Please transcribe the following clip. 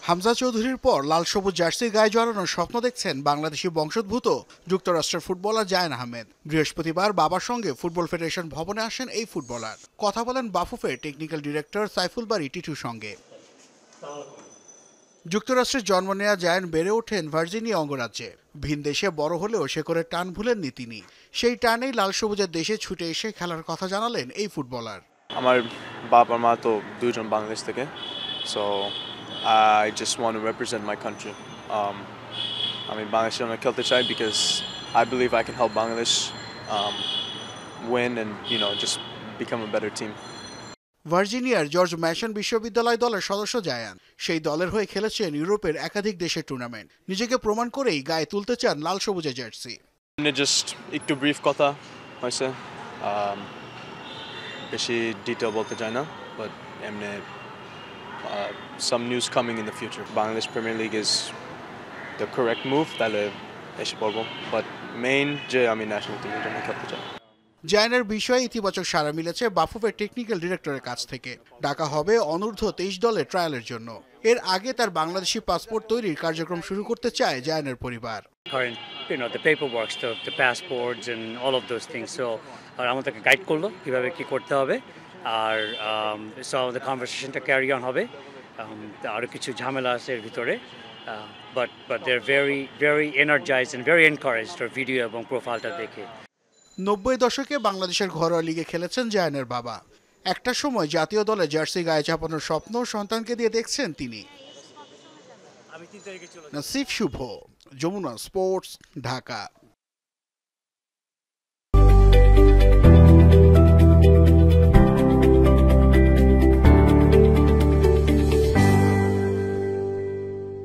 হামজা চৌধুরীর পর লাল সবুজ জার্সি গায়ে জড়ানোর স্বপ্ন দেখছেন বাংলাদেশি বংশোদ্ভূত যুক্তরাষ্ট্রের ফুটবলার জায়ান আহমেদ। বৃহস্পতিবার বাবার সঙ্গে ফুটবল ফেডারেশন ভবনে আসেন এই ফুটবলার। কথা বলেন বাফুফের টেকনিক্যাল ডিরেক্টর সাইফুল বারী টিটুর সঙ্গে। যুক্তরাষ্ট্রে জন্ম নেওয়া জায়ান বেড়ে ওঠেন ভার্জিনিয়া অঙ্গরাজ্যে। ভিন দেশে বড় হলেও শেকড়ের টান ভুলেননি তিনি। সেই টানেই লাল সবুজের দেশে ছুটে এসে খেলার কথা জানালেন এই ফুটবলার। আমার বাবা মা তো দুজন বাংলাদেশ থেকে, so I just want to represent my country. আমি বাংলাদেশের জন্য খেলতে চাই because I believe I can help Bangladesh win and just become a better team. ভার্জিনিয়ার জর্জ ম্যাশন বিশ্ববিদ্যালয় দলের সদস্য জায়ান। সেই দলের হয়ে খেলেছেন ইউরোপের একাধিক দেশের টুর্নামেন্ট। নিজেকে প্রমাণ করেই গায়ে তুলতে চান লাল সবুজের জার্সি। জাস্ট একটু ব্রিফ কথা হয়েছে, বেশি ডিটেল বলতে চাই না, বাট এমনি some news coming in the future. Bangladesh Premier League is the correct move, তাহলে এসে পড়বো, but main যে আমি ন্যাশনাল টিমের জন্য খেলতে চাই। জায়ানের বিষয়ে ইতিবাচক সাড়া মিলেছে বাফুফের টেকনিক্যাল ডিরেক্টরের কাছ থেকে। ডাকা হবে অনূর্ধ্ব 23 দলের ট্রায়ালের জন্য। এর আগে তার বাংলাদেশি পাসপোর্ট তৈরির কার্যক্রম শুরু করতে চায় জায়ানের পরিবার। Current, the paperwork, the passports and all of those things. So আমাদেরকে গাইড করলো কিভাবে কি করতে হবে, আর সো আমাদের কনভারসেশনটা ক্যারি অন হবে। আরও কিছু ঝামেলা আছে এর ভিতরে, but they are very very energized and very encouraged ওর ভিডিও এবং প্রোফাইলটা দেখে। 90 দশকে বাংলাদেশের ঘরোয়া লিগে খেলেছেন জায়ানের বাবা। একটা সময় জাতীয় দলে জার্সি গায়ে চাপানোর স্বপ্ন সন্তানকে দিয়ে দেখছেন তিনি। নাসিফ শুভ, যমুনা স্পোর্টস, ঢাকা।